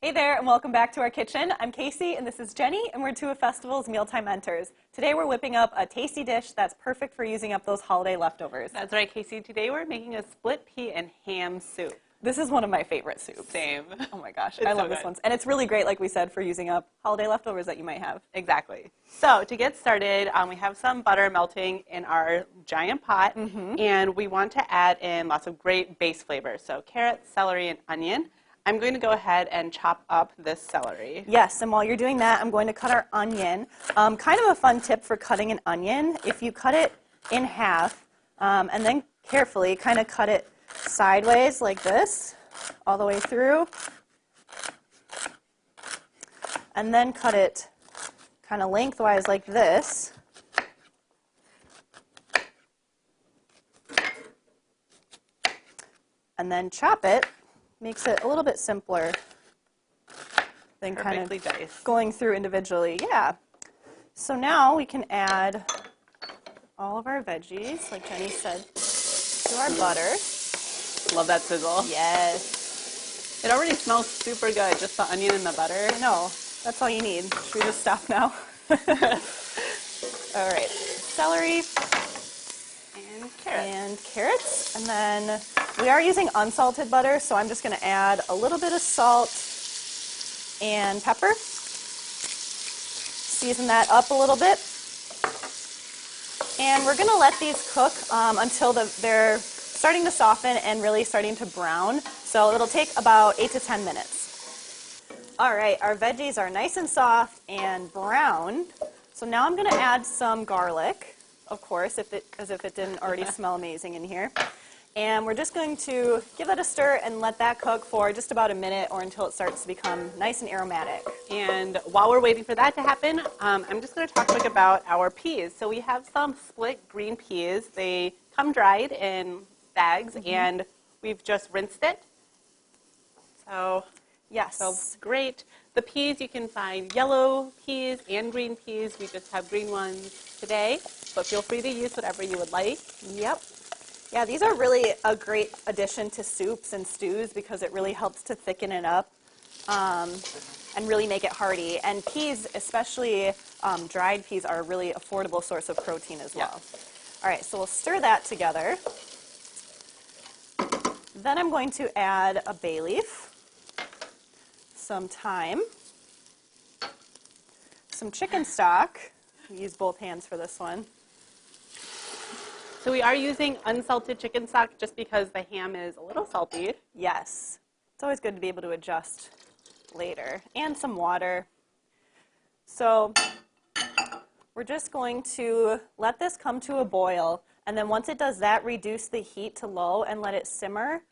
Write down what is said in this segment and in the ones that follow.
Hey there, and welcome back to our kitchen. I'm Casey, and this is Jenny, and we're two of Festival's Mealtime Mentors. Today we're whipping up a tasty dish that's perfect for using up those holiday leftovers. That's right, Casey. Today we're making a split pea and ham soup. This is one of my favorite soups. Same. Oh my gosh, I love this one. And it's really great, like we said, for using up holiday leftovers that you might have. Exactly. So to get started, we have some butter melting in our giant pot, and we want to add in lots of great base flavors. So carrots, celery, and onion. I'm going to go ahead and chop up this celery. Yes, and while you're doing that, I'm going to cut our onion. Kind of a fun tip for cutting an onion, if you cut it in half and then carefully kind of cut it sideways like this, all the way through, and then cut it kind of lengthwise like this. And then chop it. Makes it a little bit simpler than kind of diced. Going through individually. Yeah. So now we can add all of our veggies, like Jenny said, to our butter. Love that sizzle. Yes. It already smells super good, just the onion and the butter. No, that's all you need. Should we just stop now? All right. Celery. And carrots. And then we are using unsalted butter, so I'm just going to add a little bit of salt and pepper. Season that up a little bit. And we're going to let these cook until they're starting to soften and really starting to brown. So it'll take about 8 to 10 minutes. All right, our veggies are nice and soft and brown. So now I'm going to add some garlic. Of course, as if it didn't already smell amazing in here. And we're just going to give that a stir and let that cook for just about a minute or until it starts to become nice and aromatic. And while we're waiting for that to happen, I'm just going to talk quick about our peas. So we have some split green peas. They come dried in bags, and we've just rinsed it. So yes, so great. The peas, you can find yellow peas and green peas. We just have green ones today, but feel free to use whatever you would like. Yep. Yeah, these are really a great addition to soups and stews because it really helps to thicken it up and really make it hearty. And peas, especially dried peas, are a really affordable source of protein as well. All right, so we'll stir that together. Then I'm going to add a bay leaf, some thyme, some chicken stock. Use both hands for this one. So we are using unsalted chicken stock just because the ham is a little salty. Yes. It's always good to be able to adjust later. And some water. So we're just going to let this come to a boil. And then once it does that, reduce the heat to low and let it simmer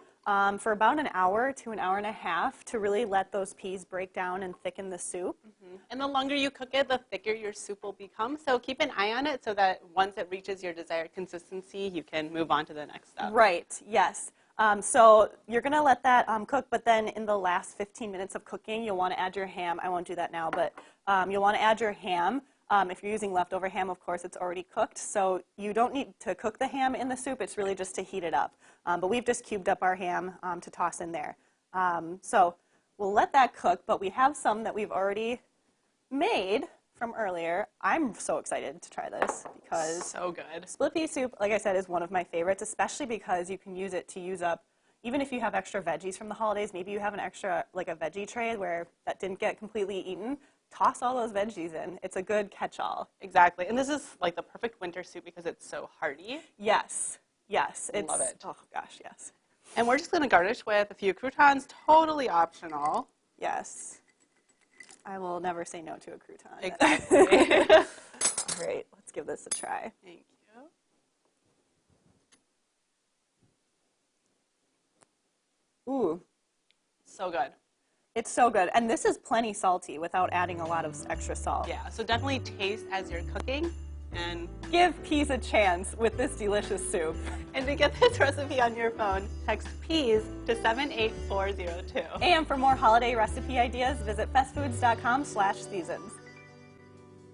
for about an hour to an hour and a half to really let those peas break down and thicken the soup. And the longer you cook it, the thicker your soup will become. So keep an eye on it so that once it reaches your desired consistency, you can move on to the next step. Right, yes. So you're going to let that cook, but then in the last 15 minutes of cooking, you'll want to add your ham. I won't do that now, but you'll want to add your ham. If you're using leftover ham, of course, it's already cooked, so you don't need to cook the ham in the soup. It's really just to heat it up. But we've just cubed up our ham to toss in there. So we'll let that cook, but we have some that we've already made from earlier. I'm so excited to try this because so good. Split pea soup, like I said, is one of my favorites, especially because you can use it to use up, even if you have extra veggies from the holidays, maybe you have an extra, like a veggie tray where that didn't get completely eaten, toss all those veggies in. It's a good catch-all. Exactly. And this is like the perfect winter soup because it's so hearty. Yes. Yes. Love it. Oh, gosh, yes. And we're just going to garnish with a few croutons, totally optional. Yes. I will never say no to a crouton. Exactly. All right, let's give this a try. Thank you. Ooh. So good. It's so good. And this is plenty salty without adding a lot of extra salt. Yeah, so definitely taste as you're cooking and give peas a chance with this delicious soup. And to get this recipe on your phone, text peas to 78402. And for more holiday recipe ideas, visit bestfoods.com/seasons.